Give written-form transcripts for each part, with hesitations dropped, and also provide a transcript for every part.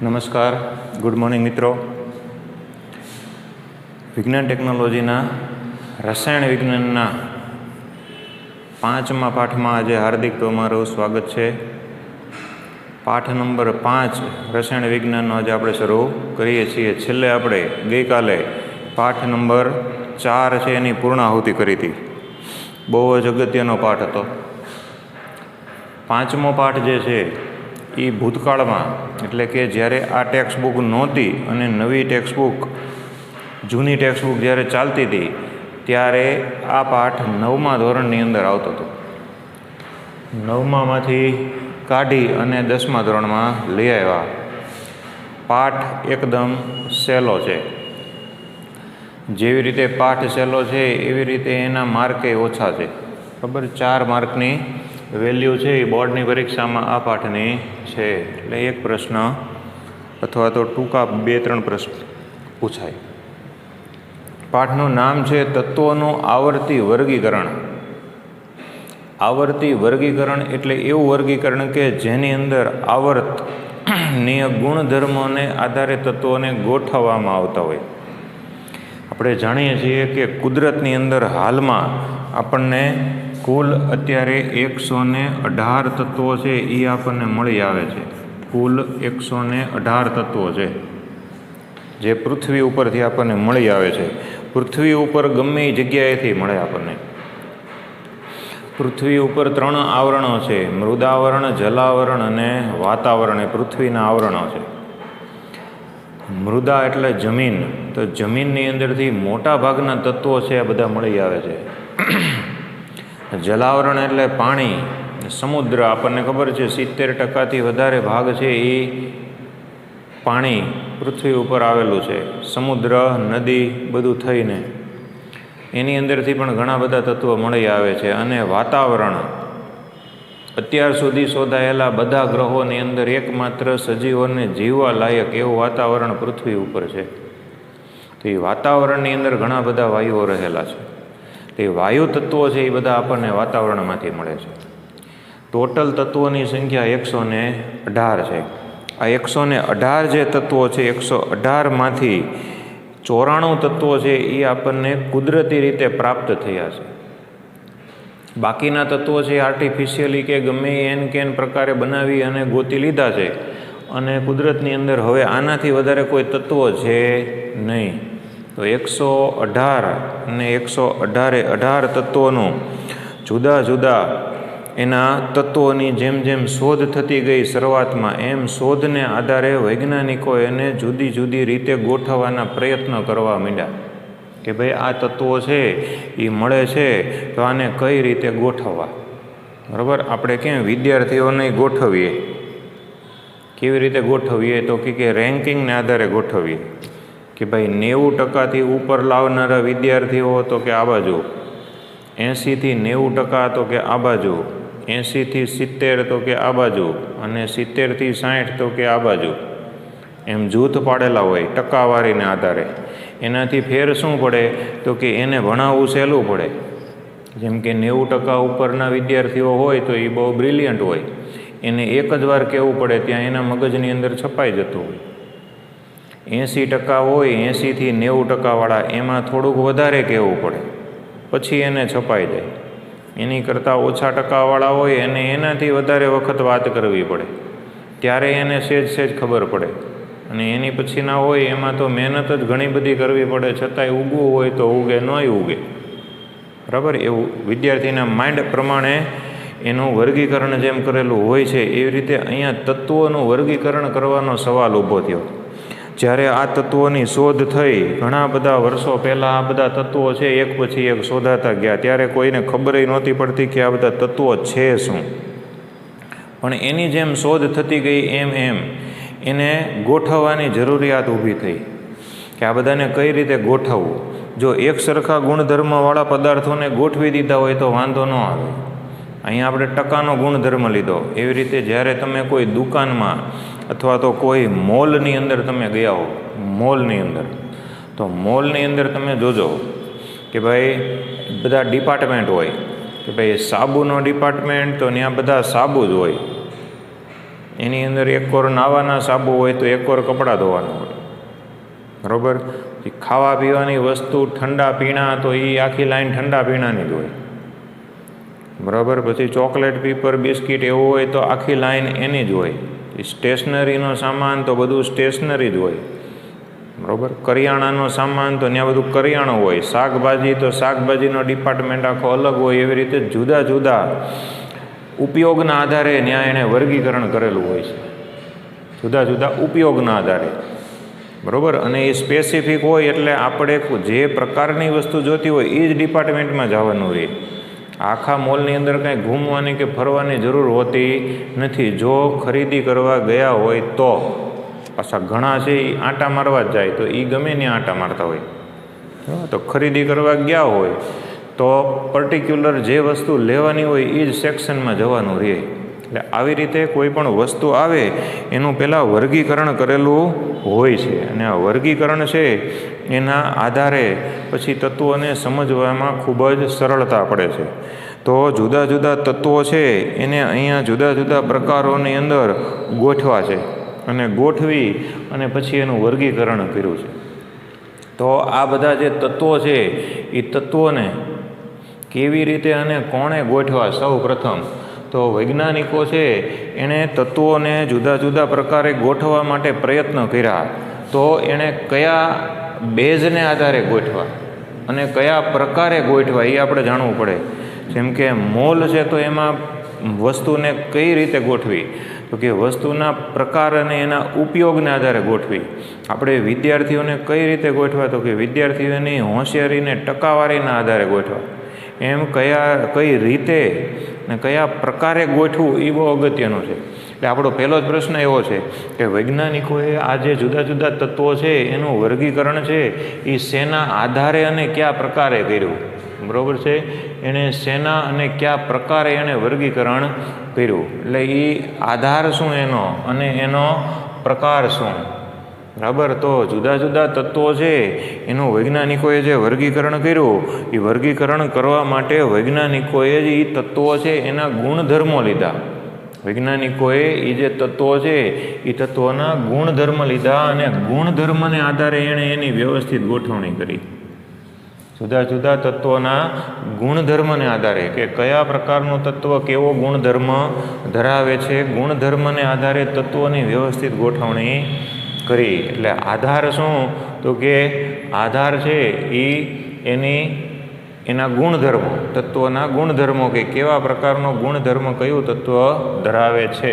નમસ્કાર, good morning મિત્રો. વિજ્ઞાન ટેકનોલોજીના રસાયણ વિજ્ઞાનના 5મા પાઠમાં આજે હાર્દિક તમારું સ્વાગત છે. પાઠ નંબર 5 રસાયણ વિજ્ઞાનનો આજે આપણે શરૂ કરીએ છીએ. છેલ્લે આપણે ગઈકાલે પાઠ નંબર 4 છે એની પૂર્ણાહુતિ કરી હતી. બહુ જ અગત્યનો પાઠ હતો. 5મો પાઠ જે છે એ ભૂતકાળમાં, એટલે કે જ્યારે આ ટેક્સ્ટબુક નહોતી અને નવી ટેક્સ્ટબુક, જૂની ટેક્સ્ટબુક જ્યારે ચાલતી હતી ત્યારે આ પાઠ 9મા ધોરણની અંદર આવતો હતો. 9મામાંથી કાઢી અને 10મા ધોરણમાં લઈ આવ્યા. પાઠ એકદમ સહેલો છે. જેવી રીતે પાઠ સહેલો છે એવી રીતે એના માર્કે ઓછા છે. ખબર, 4 માર્કની વેલ્યુ છે એ બોર્ડની પરીક્ષામાં આ પાઠની છે. એટલે એક પ્રશ્ન અથવા તો ટૂંકા 2-3 પ્રશ્ન પૂછાય. પાઠનું નામ છે તત્વોનું આવર્તી વર્ગીકરણ. આવર્તી વર્ગીકરણ એટલે એવું વર્ગીકરણ કે જેની અંદર આવર્તનીય ગુણધર્મોને આધારે તત્વોને ગોઠવવામાં આવતા હોય. આપણે જાણીએ છીએ કે કુદરતની અંદર હાલમાં આપણને કુલ અત્યારે 118 તત્વો છે એ આપણને મળી આવે છે. કુલ 118 તત્વો છે જે પૃથ્વી ઉપરથી આપણને મળી આવે છે. પૃથ્વી ઉપર ગમે એ જગ્યાએથી મળે આપણને. પૃથ્વી ઉપર 3 આવરણો છે: મૃદાવરણ, જલાવરણ અને વાતાવરણ. એ પૃથ્વીના આવરણો છે. મૃદા એટલે જમીન, તો જમીનની અંદરથી મોટા ભાગના તત્વો છે આ બધા મળી આવે છે. જલાવરણ એટલે પાણી, સમુદ્ર. આપણને ખબર છે 70%થી વધારે ભાગ છે એ પાણી પૃથ્વી ઉપર આવેલું છે. સમુદ્ર, નદી બધું થઈને એની અંદરથી પણ ઘણા બધા તત્વો મળી આવે છે. અને વાતાવરણ, અત્યાર સુધી શોધાયેલા બધા ગ્રહોની અંદર એકમાત્ર સજીવોને જીવવા લાયક એવું વાતાવરણ પૃથ્વી ઉપર છે. તો એ વાતાવરણની અંદર ઘણા બધા વાયુઓ રહેલા છે. એ વાયુ તત્વો છે એ બધા આપણને વાતાવરણમાંથી મળે છે. ટોટલ તત્વોની સંખ્યા 118 છે. આ 118 જે તત્વો છે, 118માંથી 94 તત્વો છે એ આપણને કુદરતી રીતે પ્રાપ્ત થયા છે. બાકીના તત્વો છે આર્ટિફિશિયલી કે ગમે એન કેન પ્રકારે બનાવી અને ગોતી લીધા છે. અને કુદરતની અંદર હવે આનાથી વધારે કોઈ તત્વો છે નહીં. તો 118 અને 118 તત્વોનું જુદા જુદા એના તત્વોની જેમ જેમ શોધ થતી ગઈ શરૂઆતમાં, એમ શોધને આધારે વૈજ્ઞાનિકો એને જુદી જુદી રીતે ગોઠવવાના પ્રયત્નો કરવા માંડ્યા કે ભાઈ આ તત્વો છે એ મળે છે તો આને કઈ રીતે ગોઠવવા. બરાબર, આપણે કેમ વિદ્યાર્થીઓને ગોઠવીએ, કેવી રીતે ગોઠવીએ તો કે રેન્કિંગને આધારે ગોઠવીએ કે ભાઈ 90%થી ઉપર લાવનારા વિદ્યાર્થીઓ તો કે આ બાજુ, 80થી 90% તો કે આ બાજુ, 80થી 70 તો કે આ બાજુ, અને 70થી 60 તો કે આ બાજુ. એમ જૂથ પાડેલા હોય ટકાવારીને આધારે. એનાથી ફેર શું પડે તો કે એને ભણાવવું સહેલું પડે. જેમ કે 90% ઉપરના વિદ્યાર્થીઓ હોય તો એ બહુ બ્રિલિયન્ટ હોય, એને એક જ વાર કહેવું પડે ત્યાં એના મગજની અંદર છપાઈ જતું હોય. 80% હોય, 80થી 90% વાળા, એમાં થોડુંક વધારે કહેવું પડે પછી એને છપાઈ જાય. એની કરતાં ઓછા ટકાવાળા હોય એને એનાથી વધારે વખત વાત કરવી પડે ત્યારે એને સહેજ ખબર પડે. અને એની પછીના હોય એમાં તો મહેનત જ ઘણી બધી કરવી પડે, છતાંય ઉગવું હોય તો ઉગે, નોય ઉગે. બરાબર, એવું વિદ્યાર્થીના માઇન્ડ પ્રમાણે એનું વર્ગીકરણ જેમ કરેલું હોય છે એવી રીતે અહીંયા તત્વોનું વર્ગીકરણ કરવાનો સવાલ ઊભો થયો. જ્યારે આ તત્વોની શોધ થઈ ઘણા બધા વર્ષો પહેલાં, આ બધા તત્વો છે એક પછી એક શોધાતા ગયા. ત્યારે કોઈને ખબર નહોતી પડતી કે આ બધા તત્વો છે શું. પણ એની જેમ શોધ થતી ગઈ એમ એમ એને ગોઠવવાની જરૂરિયાત ઊભી થઈ કે આ બધાને કઈ રીતે ગોઠવવું. જો એક સરખા ગુણધર્મવાળા પદાર્થોને ગોઠવી દીધા હોય તો વાંધો ન આવે. અહીંયા આપણે ટકાનો ગુણધર્મ લીધો. એવી રીતે જ્યારે તમે કોઈ દુકાનમાં અથવા તો કોઈ મોલની અંદર તમે ગયા હો, મોલની અંદર, તો મોલની અંદર તમે જોજો કે ભાઈ બધા ડિપાર્ટમેન્ટ હોય કે ભાઈ સાબુનો ડિપાર્ટમેન્ટ, તો ત્યાં બધા સાબુ જ હોય. એની અંદર એક કોર નાવાના સાબુ હોય તો એક કોર કપડાં ધોવાના હોય, બરાબર. ખાવા પીવાની વસ્તુ ઠંડા પીણા તો એ આખી લાઈન ઠંડા પીણાની જ હોય, બરાબર. પછી ચોકલેટ, પીપર, બિસ્કિટ એવું હોય તો આખી લાઈન એની જ હોય. સ્ટેશનરીનો સામાન તો બધું સ્ટેશનરી જ હોય, બરાબર. કરિયાણાનો સામાન તો ત્યાં બધું કરિયાણું હોય. શાકભાજી તો શાકભાજીનો ડિપાર્ટમેન્ટ આખો અલગ હોય. એવી રીતે જુદા જુદા ઉપયોગના આધારે ત્યાં એણે વર્ગીકરણ કરેલું હોય છે, જુદા જુદા ઉપયોગના આધારે, બરાબર. અને એ સ્પેસિફિક હોય એટલે આપણે જે પ્રકારની વસ્તુ જોતી હોય એ જ ડિપાર્ટમેન્ટમાં જવાનું રહે. આખા મોલની અંદર કાંઈ ઘૂમવાની કે ફરવાની જરૂર હોતી નથી. જો ખરીદી કરવા ગયા હોય તો પાછા ઘણા છે એ આંટા મારવા જ જાય, તો એ ગમે ત્યાં આંટા મારતા હોય. તો ખરીદી કરવા ગયા હોય તો પર્ટિક્યુલર જે વસ્તુ લેવાની હોય એ જ સેક્શનમાં જવાનું રહે. એટલે આવી રીતે કોઈ પણ વસ્તુ આવે એનું પહેલાં વર્ગીકરણ કરેલું હોય છે, અને આ વર્ગીકરણ છે એના આધારે પછી તત્વોને સમજવામાં ખૂબ જ સરળતા પડે છે. તો જુદા જુદા તત્વો છે એને અહીંયા જુદા જુદા પ્રકારોની અંદર ગોઠવા છે, અને ગોઠવી અને પછી એનું વર્ગીકરણ કર્યું છે. તો આ બધા જે તત્વો છે એ તત્વોને કેવી રીતે અને કોણે ગોઠવા, સૌ પ્રથમ તો વૈજ્ઞાનિકો છે એણે તત્વોને જુદા જુદા પ્રકારે ગોઠવવા માટે પ્રયત્ન કર્યા. તો એણે કયા બેઝને આધારે ગોઠવા અને કયા પ્રકારે ગોઠવા એ આપણે જાણવું પડે. જેમ કે મોલ છે તો એમાં વસ્તુને કઈ રીતે ગોઠવી, તો કે વસ્તુના પ્રકાર અને એના ઉપયોગને આધારે ગોઠવી. આપણે વિદ્યાર્થીઓને કઈ રીતે ગોઠવા, તો કે વિદ્યાર્થીઓની હોશિયારીને ટકાવારીના આધારે ગોઠવા. એમ કઈ રીતે ને કયા પ્રકારે ગોઠવું એ બહુ અગત્યનું છે. એટલે આપણો પહેલો જ પ્રશ્ન એવો છે કે વૈજ્ઞાનિકોએ આ જે જુદા જુદા તત્વો છે એનું વર્ગીકરણ છે એ શેના આધારે અને કયા પ્રકારે કર્યું, બરાબર છે. એણે શેના અને કયા પ્રકારે એણે વર્ગીકરણ કર્યું, એટલે એ આધાર શું એનો અને એનો પ્રકાર શું, બરાબર. તો જુદા જુદા તત્વો છે એનું વૈજ્ઞાનિકોએ જે વર્ગીકરણ કર્યું એ વર્ગીકરણ કરવા માટે વૈજ્ઞાનિકોએ જ એ તત્વો છે એના ગુણધર્મો લીધા. વૈજ્ઞાનિકોએ એ જે તત્વો છે એ તત્વોના ગુણધર્મ લીધા, અને ગુણધર્મને આધારે એણે એની વ્યવસ્થિત ગોઠવણી કરી. જુદા જુદા તત્વોના ગુણધર્મને આધારે કે કયા પ્રકારનું તત્વ કેવો ગુણધર્મ ધરાવે છે, ગુણધર્મને આધારે તત્વોની વ્યવસ્થિત ગોઠવણી કરી. એટલે આધાર શું, તો કે આધાર છે એ એના ગુણધર્મો, તત્વના ગુણધર્મો કે કેવા પ્રકારનો ગુણધર્મ કયું તત્વ ધરાવે છે.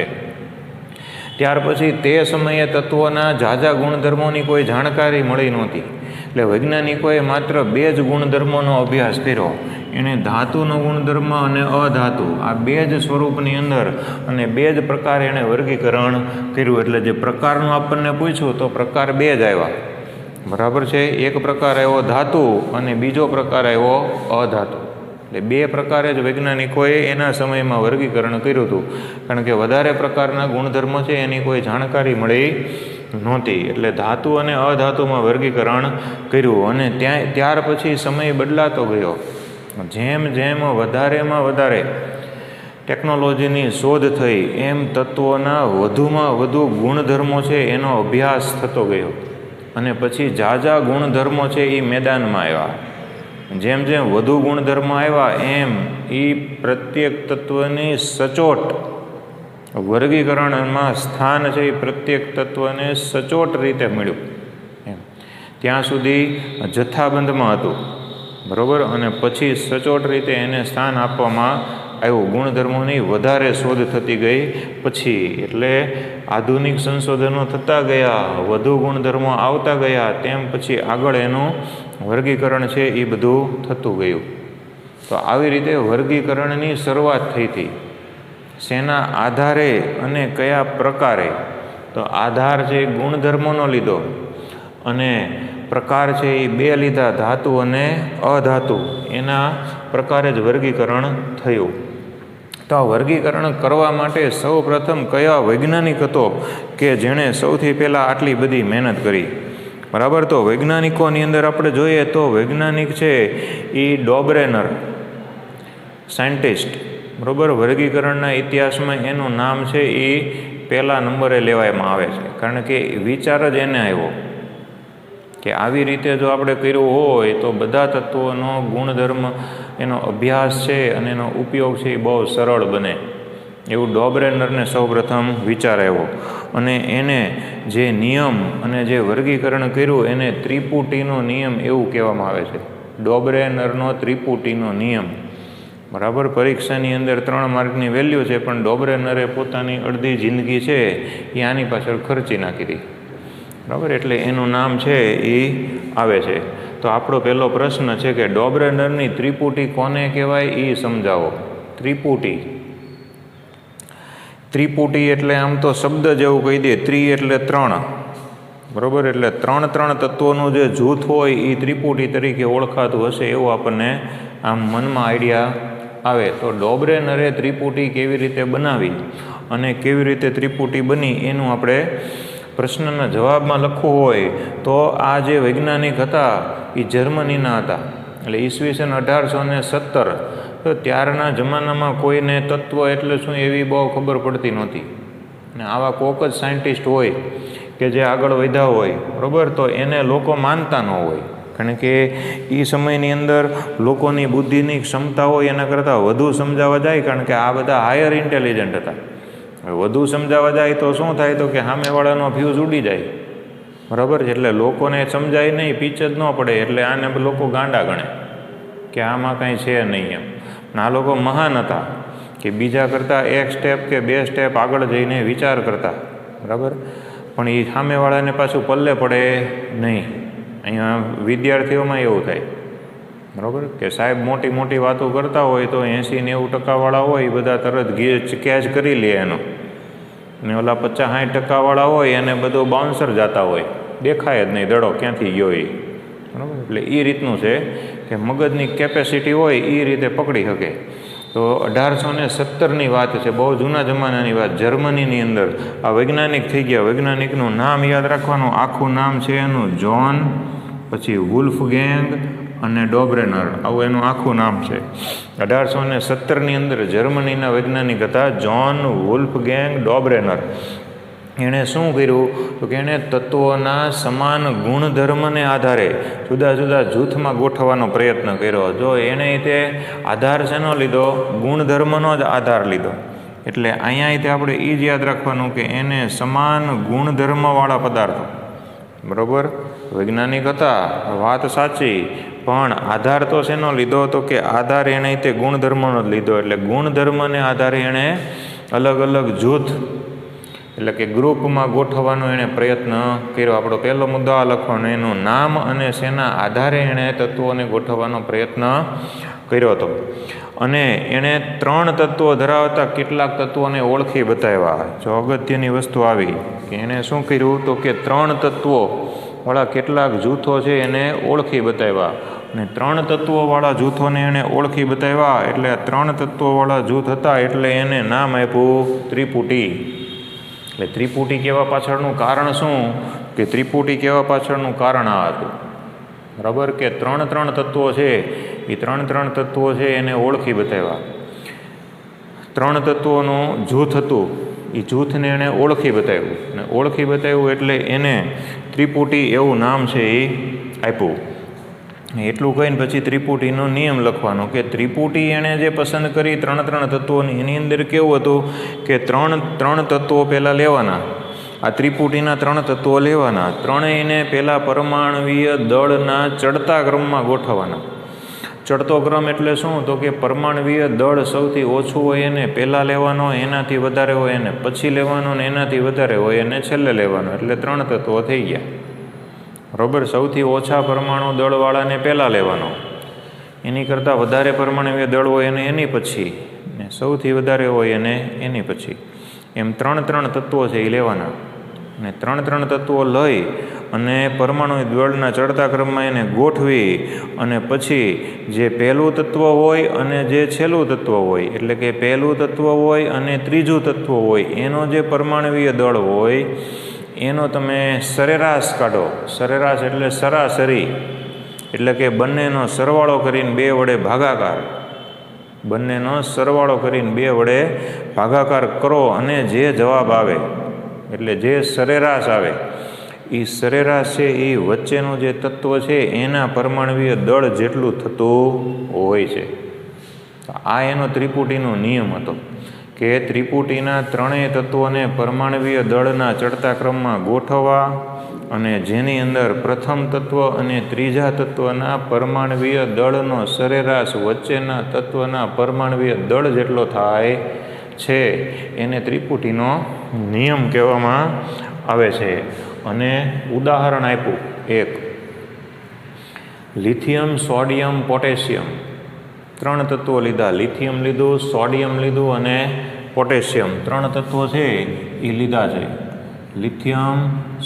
ત્યાર પછી તે સમયે તત્વોના ઝાઝા ગુણધર્મોની કોઈ જાણકારી મળી નહોતી. એટલે વૈજ્ઞાનિકોએ માત્ર 2 જ ગુણધર્મોનો અભ્યાસ કર્યો. એણે ધાતુનો ગુણધર્મ અને અધાતુ આ 2 જ સ્વરૂપની અંદર અને 2 જ પ્રકાર એણે વર્ગીકરણ કર્યું. એટલે જે પ્રકારનું આપણને પૂછ્યું તો પ્રકાર 2 જ આવ્યા, બરાબર છે. એક પ્રકાર આવ્યો ધાતુ અને બીજો પ્રકાર આવ્યો અધાતુ. એટલે 2 પ્રકારે જ વૈજ્ઞાનિકોએ એના સમયમાં વર્ગીકરણ કર્યું હતું, કારણ કે વધારે પ્રકારના ગુણધર્મો છે એની કોઈ જાણકારી મળી નહોતી. એટલે ધાતુ અને અધાતુમાં વર્ગીકરણ કર્યું. અને ત્યાર પછી સમય બદલાતો ગયો. જેમ જેમ વધારેમાં વધારે ટેકનોલોજીની શોધ થઈ એમ તત્વોના વધુમાં વધુ ગુણધર્મો છે એનો અભ્યાસ થતો ગયો, અને પછી ઝાઝા ગુણધર્મો છે એ મેદાનમાં આવ્યા. જેમ જેમ વધુ ગુણધર્મો આવ્યા એમ એ પ્રત્યેક તત્વની સચોટ વર્ગીકરણમાં સ્થાન છે એ પ્રત્યેક તત્વને સચોટ રીતે મળ્યું. એમ ત્યાં સુધી જથ્થાબંધમાં હતું, બરાબર. અને પછી સચોટ રીતે એને સ્થાન આપવામાં આવ્યું. ગુણધર્મોની વધારે શોધ થતી ગઈ પછી, એટલે આધુનિક સંશોધનો થતા ગયા, વધુ ગુણધર્મો આવતા ગયા, તેમ પછી આગળ એનું વર્ગીકરણ છે એ બધું થતું ગયું. તો આવી રીતે વર્ગીકરણની શરૂઆત થઈ હતી. શેના આધારે અને કયા પ્રકારે, તો આધાર છે ગુણધર્મોનો લીધો અને પ્રકાર છે એ 2 લીધા, ધાતુ અને અધાતુ. એના પ્રકારે જ વર્ગીકરણ થયું. તો આ વર્ગીકરણ કરવા માટે સૌ પ્રથમ કયા વૈજ્ઞાનિક હતો કે જેણે સૌથી પહેલાં આટલી બધી મહેનત કરી, બરાબર. તો વૈજ્ઞાનિકોની અંદર આપણે જોઈએ તો વૈજ્ઞાનિક છે એ ડોબ્રેનર સાયન્ટિસ્ટ, બરાબર. વર્ગીકરણના ઇતિહાસમાં એનું નામ છે એ પહેલા નંબરે લેવામાં આવે છે, કારણ કે વિચાર જ એને આવ્યો કે આવી રીતે જો આપણે કર્યું હોય તો બધા તત્વોનો ગુણધર્મ, એનો અભ્યાસ છે અને એનો ઉપયોગ છે એ બહુ સરળ બને, એવું ડોબરેનરને સૌપ્રથમ વિચાર આવ્યો. અને એને જે નિયમ અને જે વર્ગીકરણ કર્યું એને ત્રિપુટીનો નિયમ એવું કહેવામાં આવે છે. ડોબરેનરનો ત્રિપુટીનો નિયમ. બરાબર, પરીક્ષાની અંદર 3 માર્કની વેલ્યુ છે, પણ ડોબરેનરે પોતાની અડધી જિંદગી છે એ આની પાછળ ખર્ચી નાખી હતી. બરાબર, એટલે એનું નામ છે એ આવે છે. તો આપણો પહેલો પ્રશ્ન છે કે ડોબરેનરની ત્રિપુટી કોને કહેવાય એ સમજાવો. ત્રિપુટી, ત્રિપુટી એટલે આમ તો શબ્દ જેવું કહી દે, એટલે 3, બરાબર, એટલે 3 તત્વોનું જે જૂથ હોય એ ત્રિપુટી તરીકે ઓળખાતું હશે એવું આપણને આમ મનમાં આઈડિયા આવે. તો ડોબરેનરે ત્રિપુટી કેવી રીતે બનાવી અને કેવી રીતે ત્રિપુટી બની એનું આપણે પ્રશ્નના જવાબમાં લખવું હોય તો આ જે વૈજ્ઞાનિક હતા એ જર્મનીના હતા. એટલે ઈસવીસન 1817, તો ત્યારના જમાનામાં કોઈને તત્વ એટલે શું એવી બહુ ખબર પડતી નહોતી. અને આવા કોક જ સાયન્ટિસ્ટ હોય કે જે આગળ વધ્યા હોય, બરાબર, તો એને લોકો માનતા ન હોય, કારણ કે એ સમયની અંદર લોકોની બુદ્ધિની ક્ષમતા હોય એના કરતાં વધુ સમજાવવા જાય, કારણ કે આ બધા હાયર ઇન્ટેલિજન્ટ હતા. વધુ સમજાવવા જાય તો શું થાય, તો કે સામેવાળાનો ફ્યુઝ ઉડી જાય, બરાબર, એટલે લોકોને સમજાય નહીં, પીચ જ ન પડે, એટલે આને લોકો ગાંડા ગણે કે આમાં કાંઈ છે નહીં એમ. પણ આ લોકો મહાન હતા કે બીજા કરતાં 1 સ્ટેપ કે 2 સ્ટેપ આગળ જઈને વિચાર કરતા, બરાબર, પણ એ સામેવાળાને પાછું પલ્લે પડે નહીં. અહીંયા વિદ્યાર્થીઓમાં એવું થાય, બરાબર, કે સાહેબ મોટી મોટી વાતો કરતા હોય તો 80-90% હોય એ બધા તરત કેચ કરી લે એનો, અને ઓલા 50-60% હોય એને બધું બાઉન્સર જતા હોય, દેખાય જ નહીં દડો ક્યાંથી ગયો એ, બરાબર. એટલે એ રીતનું છે કે મગજની કેપેસિટી હોય એ રીતે પકડી શકે. તો 1817ની વાત છે, બહુ જૂના જમાનાની વાત. જર્મનીની અંદર આ વૈજ્ઞાનિક થઈ ગયા. વૈજ્ઞાનિકનું નામ યાદ રાખવાનું, આખું નામ છે એનું જોન, પછી વુલ્ફગેંગ અને ડોબરેનર, આવું એનું આખું નામ છે. 1817ની અંદર જર્મનીના વૈજ્ઞાનિક હતા જોન વુલ્ફગેંગ ડોબરેનર. એણે શું કર્યું, તો કે એણે તત્વોના સમાન ગુણધર્મને આધારે જુદા જુદા જૂથમાં ગોઠવવાનો પ્રયત્ન કર્યો. જો એણે તે આધાર શેનો લીધો, ગુણધર્મનો જ આધાર લીધો. એટલે અહીંયા તે આપણે એ જ યાદ રાખવાનું કે એને સમાન ગુણધર્મવાળા પદાર્થો, બરાબર, વૈજ્ઞાનિક હતા, વાત સાચી, પણ આધાર તો શેનો લીધો, તો કે આધાર એણે તે ગુણધર્મનો જ લીધો. એટલે ગુણધર્મને આધારે એણે અલગ અલગ જૂથ એટલે કે ગ્રુપમાં ગોઠવવાનો એણે પ્રયત્ન કર્યો. આપણો પહેલો મુદ્દો આ લખવાનો, એનું નામ અને શેના આધારે એણે તત્વોને ગોઠવવાનો પ્રયત્ન કર્યો હતો. અને એણે 3 તત્વો ધરાવતા કેટલાક તત્વોને ઓળખી બતાવ્યા. જો અગત્યની વસ્તુ આવી કે એણે શું કર્યું, તો કે 3 તત્વોવાળા કેટલાક જૂથો છે એને ઓળખી બતાવ્યા. અને 3 તત્વોવાળા જૂથોને એણે ઓળખી બતાવ્યા, એટલે 3 તત્વોવાળા જૂથ હતા એટલે એને નામ આપ્યું ત્રિપુટી. એટલે ત્રિપુટી કહેવા પાછળનું કારણ શું, કે ત્રિપુટી કહેવા પાછળનું કારણ આ હતું, બરાબર, કે 3 તત્વો છે એ 3 તત્વો છે એને ઓળખી બતાવ્યા. 3 તત્વોનું જૂથ હતું, એ જૂથને એણે ઓળખી બતાવ્યું, અને ઓળખી બતાવ્યું એટલે એને ત્રિપુટી એવું નામ છે એ આપ્યું. એટલું કહીને પછી ત્રિપુટીનો નિયમ લખવાનો, કે ત્રિપુટી એણે જે પસંદ કરી 3 તત્વોની, એની અંદર કેવું હતું કે 3 તત્વો પહેલાં લેવાના, આ ત્રિપુટીના 3 તત્વો લેવાના, ત્રણેયને પહેલાં પરમાણવીય દળના ચડતા ક્રમમાં ગોઠવવાના. ચડતો ક્રમ એટલે શું, તો કે પરમાણવીય દળ સૌથી ઓછું હોય એને પહેલાં લેવાનો, એનાથી વધારે હોય એને પછી લેવાનો, ને એનાથી વધારે હોય એને છેલ્લે લેવાનો. એટલે 3 તત્વો થઈ ગયા, બરાબર. સૌથી ઓછા પરમાણુ દળવાળાને પહેલાં લેવાનો, એની કરતાં વધારે પરમાણવીય દળ હોય એને એની પછી, ને સૌથી વધારે હોય એને એની પછી, એમ 3 તત્વો છે એ લેવાના. અને 3 તત્વો લઈ અને પરમાણુ દળના ચડતા ક્રમમાં એને ગોઠવી, અને પછી જે પહેલું તત્વ હોય અને જે છેલ્લું તત્વ હોય, એટલે કે પહેલું તત્વ હોય અને ત્રીજું તત્વ હોય, એનો જે પરમાણવીય દળ હોય એનો તમે સરેરાશ કાઢો. સરેરાશ એટલે સરાસરી, એટલે કે બંનેનો સરવાળો કરીને 2 વડે ભાગાકાર, બંનેનો સરવાળો કરીને 2 વડે ભાગાકાર કરો, અને જે જવાબ આવે એટલે જે સરેરાશ આવે એ સરેરાશ છે એ વચ્ચેનું જે તત્વ છે એના પરમાણવીય દળ જેટલું થતું હોય છે. આ એનો ત્રિપુટીનો નિયમ હતો કે ત્રિપુટીના ત્રણેય તત્વોને પરમાણવીય દળના ચડતા ક્રમમાં ગોઠવવા અને જેની અંદર પ્રથમ તત્વ અને ત્રીજા તત્વના પરમાણવીય દળનો સરેરાશ વચ્ચેના તત્વના પરમાણવીય દળ જેટલો થાય છે એને ત્રિપુટીનો નિયમ કહેવામાં આવે છે. અને ઉદાહરણ આપ્યું એક, લિથિયમ, સોડિયમ, પોટેશિયમ, ત્રણ તત્વો લીધા. લિથિયમ લીધું, સોડિયમ લીધું અને પોટેશિયમ, ત્રણ તત્વો છે એ લીધા છે. Lithium,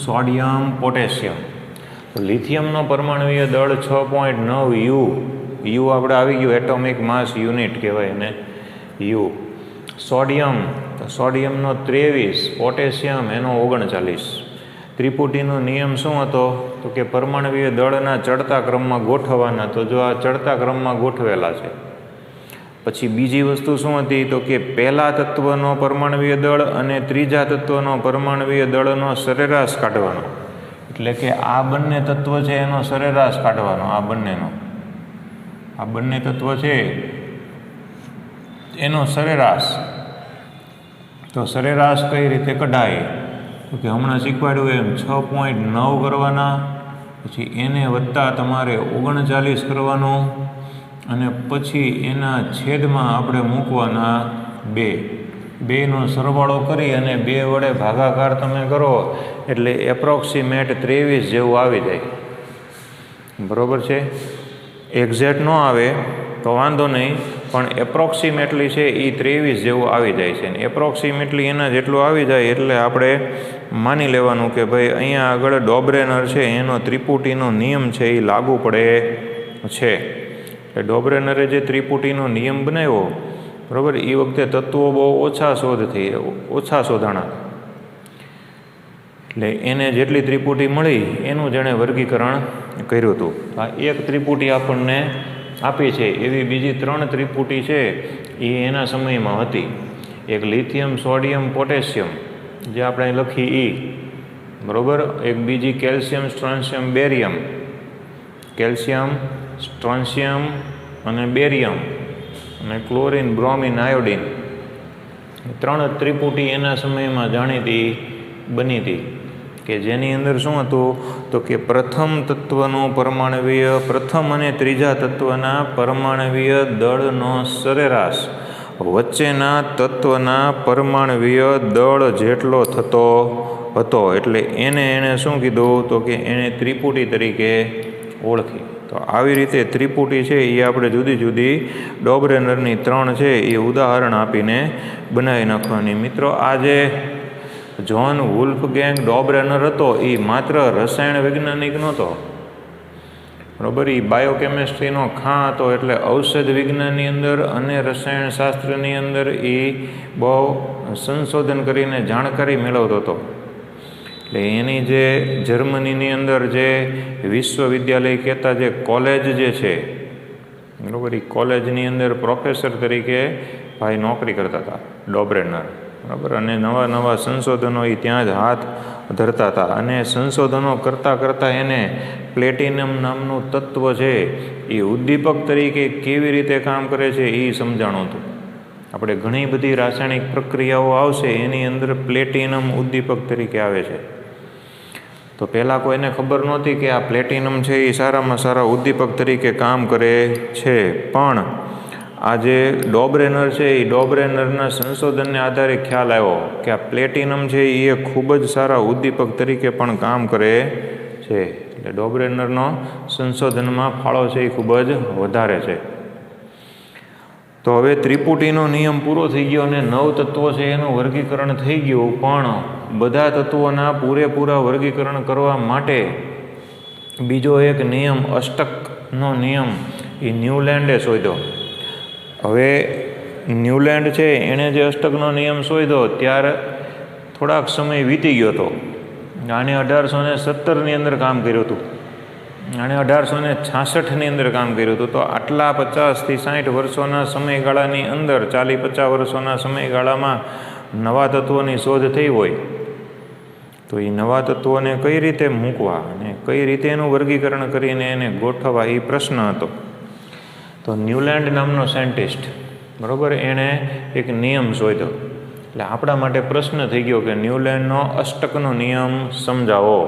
sodium, potassium. તો લિથિયમનો પરમાણવીય દળ 6.9 યુ. યુ આપણે આવી ગયું, એટોમિક માસ યુનિટ કહેવાય એને યુ. સોડિયમ, તો સોડિયમનો 23, પોટેશિયમ એનો 39. ત્રિપુટીનો નિયમ શું હતો? તો કે પરમાણવીય દળના ચડતા ક્રમમાં ગોઠવવાના. તો જો આ ચડતા ક્રમમાં ગોઠવેલા છે. પછી બીજી વસ્તુ શું હતી? તો કે પહેલા તત્વનો પરમાણવીય દળ અને ત્રીજા તત્વનો પરમાણવીય દળનો સરેરાશ કાઢવાનો. એટલે કે આ બંને તત્વ છે એનો સરેરાશ કાઢવાનો. આ બંને તત્વ છે એનો સરેરાશ. તો સરેરાશ કઈ રીતે કઢાય? તો કે હમણાં શીખવાડ્યું એમ 6.9 કરવાના, પછી એને વત્તા તમારે 39 કરવાનું, અને પછી એના છેદમાં આપણે મૂકવાના 2નો સરવાળો કરી અને 2 વડે ભાગાકાર તમે કરો એટલે એપ્રોક્સિમેટ 23 જેવું આવી જાય. બરાબર છે? એક્ઝેક્ટ ન આવે તો વાંધો નહીં, પણ એપ્રોક્સિમેટલી છે એ 23 જેવું આવી જાય છે. ને એપ્રોક્સિમેટલી એના જેટલું આવી જાય એટલે આપણે માની લેવાનું કે ભાઈ અહીંયા આગળ ડોબ્રેનર છે એનો ત્રિપુટીનો નિયમ છે એ લાગુ પડે છે. એટલે ડોબ્રેનરે જે ત્રિપુટીનો નિયમ બનાવ્યો, બરાબર, એ વખતે તત્વો બહુ ઓછા શોધાણા. એટલે એને જેટલી ત્રિપુટી મળી એનું જેણે વર્ગીકરણ કર્યું હતું. આ એક ત્રિપુટી આપણને આપી છે. એવી બીજી 3 ત્રિપુટી છે એ એના સમયમાં હતી. એક લિથિયમ, સોડિયમ, પોટેશિયમ જે આપણે લખી ઈ, બરાબર. એક બીજી કેલ્શિયમ, સ્ટ્રોન્શિયમ, બેરિયમ. કેલ્શિયમ, સ્ટ્રોન્શિયમ અને બેરિયમ, અને ક્લોરિન, બ્રોમિન, આયોડિન. 3 ત્રિપુટી એના સમયમાં જાણીતી બની હતી કે જેની અંદર શું હતું? તો કે પ્રથમ અને ત્રીજા તત્વના પરમાણવીય દળનો સરેરાશ વચ્ચેના તત્વના પરમાણવીય દળ જેટલો થતો હતો. એટલે એને શું કીધું? તો કે એને ત્રિપુટી તરીકે ઓળખી. તો આવી રીતે ત્રિપુટી છે એ આપણે જુદી જુદી ડોબ્રેનરની 3 છે એ ઉદાહરણ આપીને બનાવી નાખવાની. મિત્રો, આ જે જ્હોન વુલ્ફગેંગ ડોબ્રેનર હતો એ માત્ર રસાયણ વૈજ્ઞાનિક નહોતો, બરાબર. એ બાયોકેમિસ્ટ્રીનો ખાં હતો. એટલે ઔષધ વિજ્ઞાનની અંદર અને રસાયણ શાસ્ત્રની અંદર એ બહુ સંશોધન કરીને જાણકારી મેળવતો હતો. એટલે એની જે જર્મનીની અંદર જે વિશ્વવિદ્યાલય કહેતા જે કોલેજ જે છે, બરાબર, એ કોલેજની અંદર પ્રોફેસર તરીકે ભાઈ નોકરી કરતા હતા ડોબ્રેનર, બરાબર. અને નવા સંશોધનો એ ત્યાં જ હાથ ધરતા હતા. અને સંશોધનો કરતાં એને પ્લેટિનમ નામનું તત્વ છે એ ઉદ્દીપક તરીકે કેવી રીતે કામ કરે છે એ સમજાણું હતું. આપણે ઘણી બધી રાસાયણિક પ્રક્રિયાઓ આવશે એની અંદર પ્લેટિનમ ઉદ્દીપક તરીકે આવે છે. તો પહેલાં કોઈને ખબર નહોતી કે આ પ્લેટિનમ છે એ સારામાં સારા ઉદ્દીપક તરીકે કામ કરે છે. પણ આ જે ડોબ્રેનર છે એ ડોબ્રેનરના સંશોધનને આધારે ખ્યાલ આવ્યો કે આ પ્લેટિનમ છે એ ખૂબ જ સારા ઉદ્દીપક તરીકે પણ કામ કરે છે. એટલે ડોબ્રેનરનો સંશોધનમાં ફાળો છે એ ખૂબ જ વધારે છે. તો હવે ત્રિપુટીનો નિયમ પૂરો થઈ ગયો અને 9 તત્વો છે એનું વર્ગીકરણ થઈ ગયું. પણ બધા તત્વોના પૂરેપૂરા વર્ગીકરણ કરવા માટે બીજો એક નિયમ, અષ્ટકનો નિયમ, એ ન્યૂલેન્ડે શોધ્યો. હવે ન્યૂલેન્ડ છે એણે જે અષ્ટકનો નિયમ શોધ્યો ત્યારે થોડાક સમય વીતી ગયો હતો. આને 1817ની અંદર કામ કર્યું હતું. આણે 1866ની અંદર કામ કર્યું હતું. તો આટલા 50 થી 60 વર્ષોના સમયગાળાની અંદર, 40-50 વર્ષોના સમયગાળામાં નવા તત્વોની શોધ થઈ હોય તો એ નવા તત્વોને કઈ રીતે મૂકવા અને કઈ રીતે એનું વર્ગીકરણ કરીને એને ગોઠવવા એ પ્રશ્ન હતો. તો ન્યૂલેન્ડ નામનો સાયન્ટિસ્ટ, બરાબર, એણે એક નિયમ શોધ્યો. એટલે આપણા માટે પ્રશ્ન થઈ ગયો કે ન્યૂલેન્ડનો અષ્ટકનો નિયમ સમજાવો.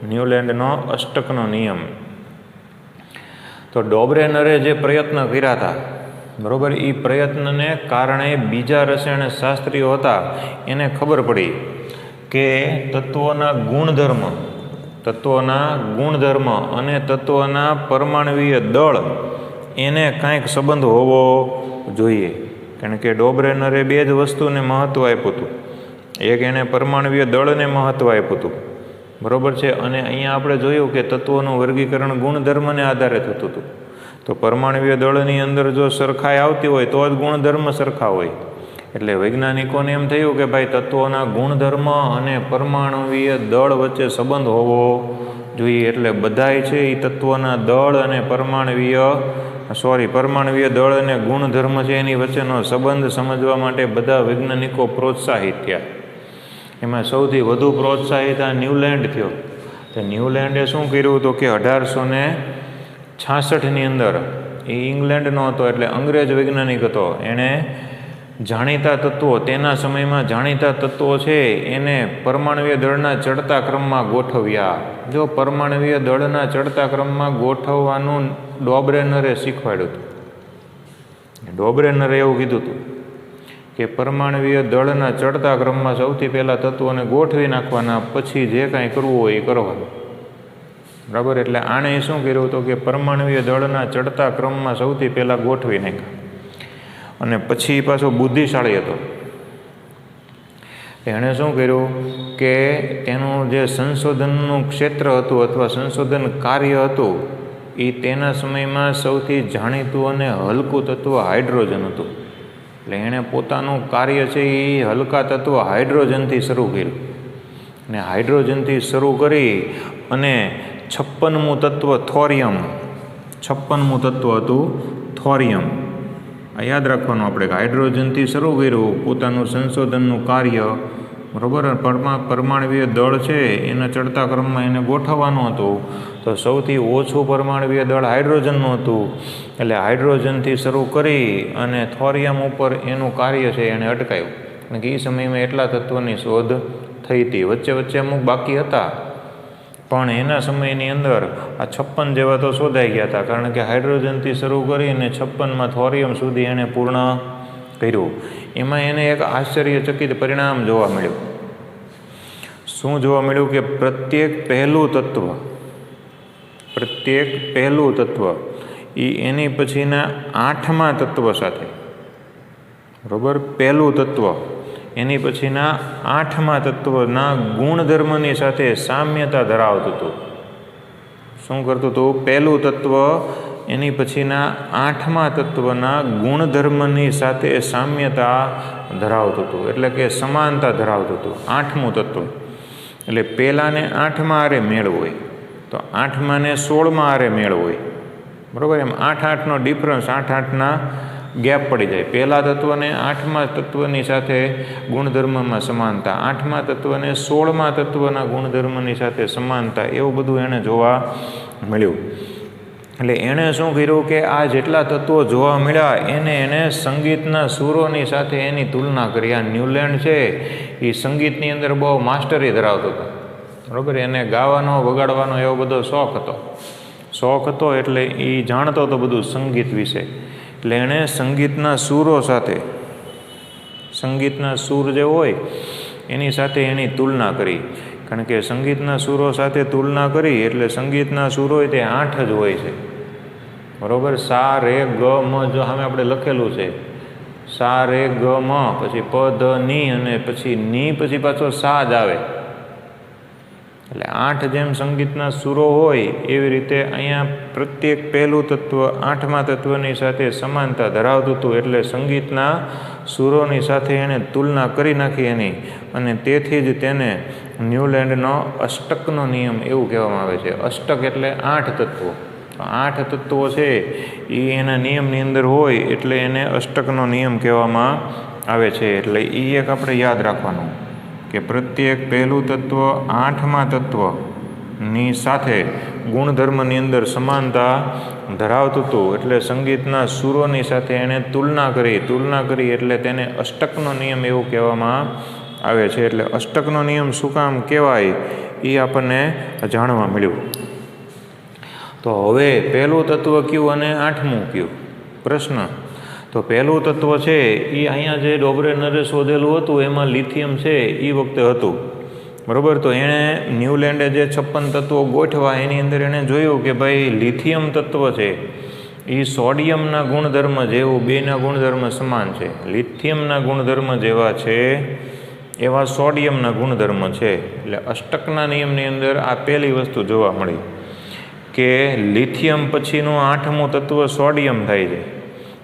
ન્યૂલેન્ડનો અષ્ટકનો નિયમ. તો ડોબ્રેનરે જે પ્રયત્ન કર્યા હતા, બરાબર, એ પ્રયત્નને કારણે બીજા રસાયણ શાસ્ત્રીઓ હતા એને ખબર પડી કે તત્વોના ગુણધર્મ અને તત્વોના પરમાણવીય દળ એને કાંઈક સંબંધ હોવો જોઈએ. કારણ કે ડોબ્રેનરે બે જ વસ્તુને મહત્ત્વ આપ્યું હતું. એક એણે પરમાણવીય દળને મહત્ત્વ આપ્યું હતું, બરાબર છે, અને અહીંયા આપણે જોયું કે તત્વોનું વર્ગીકરણ ગુણધર્મને આધારે થતું હતું. તો પરમાણવીય દળની અંદર જો સરખાઈ આવતી હોય તો જ ગુણધર્મ સરખા હોય. એટલે વૈજ્ઞાનિકોને એમ થયું કે ભાઈ તત્વોના ગુણધર્મ અને પરમાણવીય દળ વચ્ચે સંબંધ હોવો જોઈએ. એટલે બધાય છે એ તત્વોના દળ અને પરમાણવીય દળ અને ગુણધર્મ છે એની વચ્ચેનો સંબંધ સમજવા માટે બધા વૈજ્ઞાનિકો પ્રોત્સાહિત થયા. એમાં સૌથી વધુ પ્રોત્સાહિત આ ન્યૂલેન્ડ થયો. તો ન્યૂલેન્ડે શું કર્યું હતું કે 1866ની અંદર, એ ઇંગ્લેન્ડનો હતો એટલે અંગ્રેજ વૈજ્ઞાનિક હતો, એણે જાણીતા તત્વો, તેના સમયમાં જાણીતા તત્વો છે એને પરમાણવીય દળના ચડતા ક્રમમાં ગોઠવ્યા. જો પરમાણવીય દળના ચડતા ક્રમમાં ગોઠવવાનું ડોબ્રેનરે શીખવાડ્યું હતું. ડોબ્રેનરે એવું કીધું હતું કે પરમાણવીય દળના ચડતા ક્રમમાં સૌથી પહેલાં તત્વોને ગોઠવી નાખવાના, પછી જે કાંઈ કરવું હોય એ કરવાનું, બરાબર. એટલે આણે શું કર્યું હતું કે પરમાણવીય દળના ચડતા ક્રમમાં સૌથી પહેલાં ગોઠવી નાખ્યા. અને પછી પાછો બુદ્ધિશાળી હતો. એણે શું કર્યું કે તેનું જે સંશોધનનું ક્ષેત્ર હતું અથવા સંશોધન કાર્ય હતું એ તેના સમયમાં સૌથી જાણીતું અને હલકું તત્વ હાઇડ્રોજન હતું. એટલે એણે પોતાનું કાર્ય છે એ હલકા તત્વ હાઇડ્રોજનથી શરૂ કર્યું. અને હાઇડ્રોજનથી શરૂ કરી અને 56મું તત્વ થોરિયમ, 56મું તત્વ હતું થોરિયમ. આ યાદ રાખવાનું આપણે કે હાઇડ્રોજનથી શરૂ કર્યું પોતાનું સંશોધનનું કાર્ય, બરાબર. પરમાણવીય દળ છે એના ચડતા ક્રમમાં એને ગોઠવવાનું હતું. તો સૌથી ઓછું પરમાણવીય દળ હાઇડ્રોજનનું હતું. એટલે હાઇડ્રોજનથી શરૂ કરી અને થોરિયમ ઉપર એનું કાર્ય છે એણે અટકાવ્યું. કારણ કે એ સમયમાં એટલા તત્વોની શોધ થઈ હતી. વચ્ચે અમુક બાકી હતા, પણ એના સમયની અંદર આ 56 જેવા તો શોધાઈ ગયા હતા. કારણ કે હાઇડ્રોજનથી શરૂ કરીને 56માં થોરિયમ સુધી એણે પૂર્ણ કર્યું. એમાં એને એક આશ્ચર્યચકિત પરિણામ જોવા મળ્યું. શું જોવા મળ્યું કે પ્રત્યેક પહેલું તત્વ એ એની પછીના 8મા તત્વ સાથે, બરાબર, પહેલું તત્વ એની પછીના 8મા તત્વના ગુણધર્મની સાથે સામ્યતા ધરાવતું હતું. શું કરતું હતું? પહેલું તત્વ એની પછીના 8મા તત્વના ગુણધર્મની સાથે સામ્યતા ધરાવતું હતું. એટલે કે સમાનતા ધરાવતું હતું 8મું તત્વ. એટલે પહેલાંને 8માં આરે મેળ હોય તો 8માને 16માં આરે મેળ હોય, બરાબર. એમ 8-8નો ડિફરન્સ, 8-8ના ગેપ પડી જાય. પહેલા તત્વને 8મા તત્વની સાથે ગુણધર્મમાં સમાનતા, 8મા તત્વને 16મા તત્વના ગુણધર્મની સાથે સમાનતા, એવું બધું એણે જોવા મળ્યું. એટલે એણે શું કર્યું કે આ જેટલા તત્વો જોવા મળ્યા એને સંગીતના સૂરોની સાથે એની તુલના કરી. આ ન્યૂલેન્ડ છે એ સંગીતની અંદર બહુ માસ્ટરી ધરાવતો હતો, બરાબર. એને ગાવાનો વગાડવાનો એવો બધો શોખ હતો એટલે એ જાણતો હતો બધું સંગીત વિશે. એટલે એણે સંગીતના સૂરો સાથે, સંગીતના સૂર જે હોય એની સાથે એની તુલના કરી. કારણ કે સંગીતના સૂરો સાથે તુલના કરી એટલે સંગીતના સૂરો હોય તે 8 જ હોય છે, બરાબર. સા રે ગ મ, જો સામે આપણે લખેલું છે સા રે ગ મ, પછી પ ધ ની, અને પછી ની પછી પાછો સા જ આવે. એટલે 8 જેમ સંગીતના સૂરો હોય એવી રીતે અહીંયા પ્રત્યેક પહેલું તત્વ 8મા તત્વની સાથે સમાનતા ધરાવતું હતું. એટલે સંગીતના સૂરોની સાથે એણે તુલના કરી નાખી એની, અને તેથી જ તેને ન્યૂલેન્ડનો અષ્ટકનો નિયમ એવું કહેવામાં આવે છે. અષ્ટક એટલે 8 તત્વો. 8 તત્વો છે એ એના નિયમની અંદર હોય એટલે એને અષ્ટકનો નિયમ કહેવામાં આવે છે. એટલે એ એક આપણે યાદ રાખવાનું. કે પ્રત્યેક પહેલું તત્વ 8મા તત્વની સાથે ગુણધર્મની અંદર સમાનતા ધરાવતું હતું. એટલે સંગીતના સૂરોની સાથે એણે તુલના કરી એટલે તેને અષ્ટકનો નિયમ એવું કહેવામાં આવે છે. એટલે અષ્ટકનો નિયમ શું કામ કહેવાય એ આપણને જાણવા મળ્યું. તો હવે પહેલું તત્વ કયું અને 8મું કયું? પ્રશ્ન. તો પહેલું તત્વ છે એ અહીંયા જે ડોબરેનરે શોધેલું હતું એમાં લિથિયમ છે એ વખતે હતું, બરાબર. તો એણે ન્યૂલેન્ડે જે 56 તત્વો ગોઠવા એની અંદર એણે જોયું કે ભાઈ લિથિયમ તત્વ છે એ સોડિયમના ગુણધર્મ જેવું, બેના ગુણધર્મ સમાન છે. લિથિયમના ગુણધર્મ જેવા છે એવા સોડિયમના ગુણધર્મ છે. એટલે અષ્ટકના નિયમની અંદર આ પહેલી વસ્તુ જોવા મળી કે લિથિયમ પછીનું 8મું તત્વ સોડિયમ થાય છે.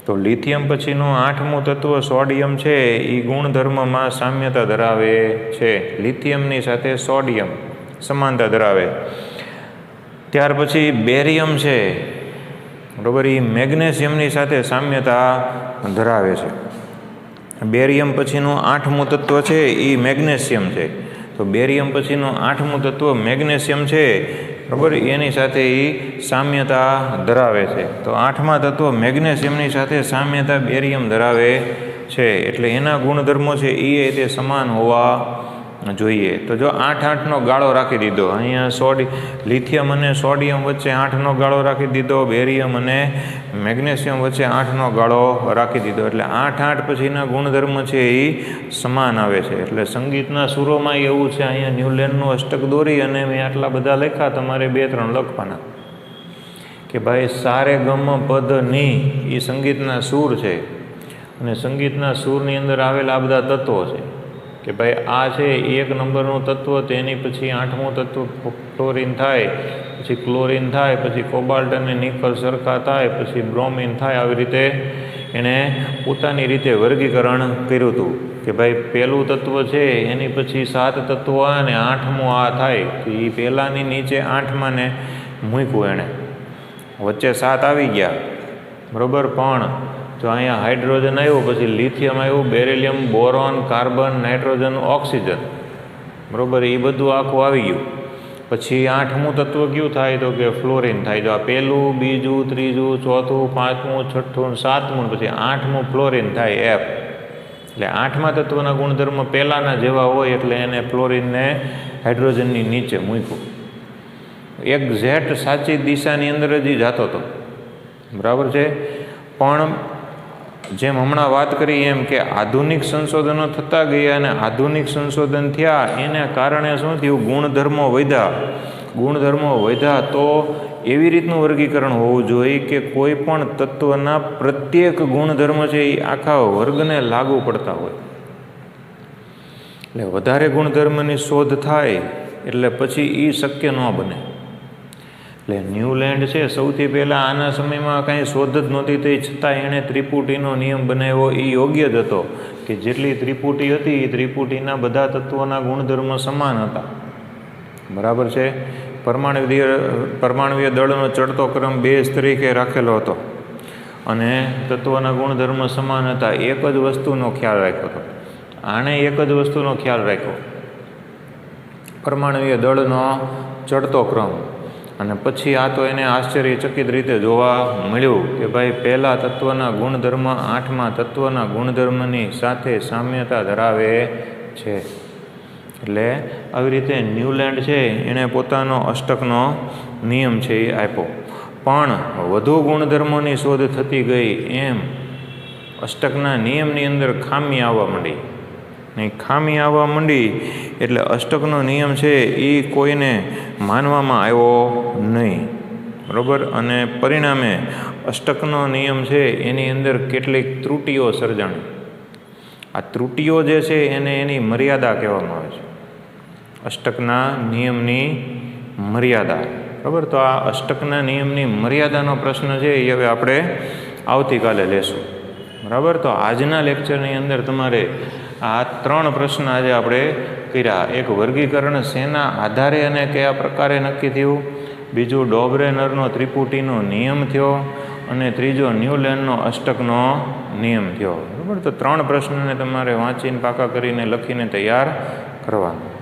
તો લિથિયમ પછીનું 8મું તત્વ સોડિયમ છે એ ગુણધર્મમાં સામ્યતા ધરાવે છે. લિથિયમની સાથે સોડિયમ સમાનતા ધરાવે. ત્યાર પછી બેરિયમ છે, બરાબર, એ મેગ્નેશિયમની સાથે સામ્યતા ધરાવે છે. બેરિયમ પછીનું 8મું તત્વ છે એ મેગ્નેશિયમ છે. તો બેરિયમ પછીનું 8મું તત્વ મેગ્નેશિયમ છે, બરાબર, એની સાથે એ સામ્યતા ધરાવે છે. તો 8મા તત્વ મેગ્નેશિયમની સાથે સામ્યતા બેરિયમ ધરાવે છે. એટલે એના ગુણધર્મો છે એ તે સમાન હોવા જોઈએ. તો જો 8-8નો ગાળો રાખી દીધો, અહીંયા લિથિયમ અને સોડિયમ વચ્ચે 8નો ગાળો રાખી દીધો, બેરિયમ અને મેગ્નેશિયમ વચ્ચે 8નો ગાળો રાખી દીધો. એટલે 8-8 પછીના ગુણધર્મ છે એ સમાન આવે છે. એટલે સંગીતના સૂરોમાં એવું છે, અહીંયા ન્યૂલેન્ડનું અષ્ટક દોરી અને મેં આટલા બધા લખ્યા, તમારે 2-3 લખવાના કે ભાઈ સારે ગમ પદ ની એ સંગીતના સૂર છે અને સંગીતના સૂરની અંદર આવેલા આ બધા તત્વો છે કે ભાઈ આ છે 1 નંબરનું તત્વ, તેની પછી 8મું તત્વ ફ્લોરિન થાય, પછી ક્લોરિન થાય, પછી કોબાલ્ટ અને નિકલ સરખા થાય, પછી બ્રોમિન થાય. આવી રીતે એણે પોતાની રીતે વર્ગીકરણ કર્યું હતું કે ભાઈ પહેલું તત્વ છે એની પછી 7 તત્વો અને 8મું આ થાય. તો એ પહેલાંની નીચે 8માં ને મૂક્યું એણે, વચ્ચે 7 આવી ગયા, બરાબર. પણ જો અહીંયા હાઇડ્રોજન આવ્યું, પછી લિથિયમ આવ્યું, beryllium, boron, carbon, nitrogen, oxygen, બરાબર, એ બધું આખું આવી ગયું. પછી 8મું તત્વ કયું થાય? તો કે ફ્લોરિન થાય. જો આ પહેલું, બીજું, ત્રીજું, ચોથું, 5મું, 6મું, 7મું, પછી 8મું ફ્લોરિન થાય, એફ. એટલે 8મા તત્વના ગુણધર્મ પહેલાંના જેવા હોય એટલે એને ફ્લોરિનને હાઇડ્રોજનની નીચે મૂક્યું. એક્ઝેક્ટ સાચી દિશાની અંદર જ જતો હતો, બરાબર છે. પણ જેમ હમણાં વાત કરી એમ કે આધુનિક સંશોધનો થતા ગયા અને આધુનિક સંશોધન થયા એને કારણે શું થયું? ગુણધર્મો વધ્યા. તો એવી રીતનું વર્ગીકરણ હોવું જોઈએ કે કોઈ પણ તત્વના પ્રત્યેક ગુણધર્મ છે એ આખા વર્ગને લાગુ પડતા હોય. એટલે વધારે ગુણધર્મની શોધ થાય એટલે પછી એ શક્ય ન બને. એટલે ન્યૂલેન્ડ છે સૌથી પહેલાં આના સમયમાં કાંઈ શોધ જ નહોતી થઈ, છતાં એણે ત્રિપુટીનો નિયમ બનાવ્યો. એ યોગ્ય જ હતો કે જેટલી ત્રિપુટી હતી એ ત્રિપુટીના બધા તત્વોના ગુણધર્મ સમાન હતા, બરાબર છે. પરમાણુય દળનો ચડતો ક્રમ બેઝ તરીકે રાખેલો હતો અને તત્વોના ગુણધર્મ સમાન હતા. એક જ વસ્તુનો ખ્યાલ રાખ્યો હતો. આણે એક જ વસ્તુનો ખ્યાલ રાખ્યો, પરમાણુય દળનો ચડતો ક્રમ. અને પછી આ તો એને આશ્ચર્યચકિત રીતે જોવા મળ્યું કે ભાઈ પહેલા તત્વના ગુણધર્મ 8મા તત્વના ગુણધર્મની સાથે સામ્યતા ધરાવે છે. એટલે આવી રીતે ન્યૂલેન્ડ છે એણે પોતાનો અષ્ટકનો નિયમ છે એ આપ્યો. પણ વધુ ગુણધર્મોની શોધ થતી ગઈ એમ અષ્ટકના નિયમની અંદર ખામી આવવા માંડી. એટલે અષ્ટકનો નિયમ છે એ કોઈને માનવામાં આવ્યો નહીં, બરાબર. અને પરિણામે અષ્ટકનો નિયમ છે એની અંદર કેટલીક ત્રુટીઓ સર્જાણી. આ ત્રુટીઓ જે છે એને એની મર્યાદા કહેવામાં આવે છે, અષ્ટકના નિયમની મર્યાદા, બરાબર. તો આ અષ્ટકના નિયમની મર્યાદાનો પ્રશ્ન છે એ હવે આપણે આવતીકાલે લેશું, બરાબર. તો આજના લેક્ચરની અંદર તમારે આ 3 પ્રશ્ન આજે આપણે કર્યા. એક, વર્ગીકરણ શેના આધારે અને કયા પ્રકારે નક્કી થયું. બીજું, ડોબરેનરનો ત્રિપુટીનો નિયમ થયો. અને ત્રીજો ન્યૂલેન્ડનો અષ્ટકનો નિયમ થયો. બરાબર, તો 3 પ્રશ્નને તમારે વાંચીને પાકા કરીને લખીને તૈયાર કરવાના.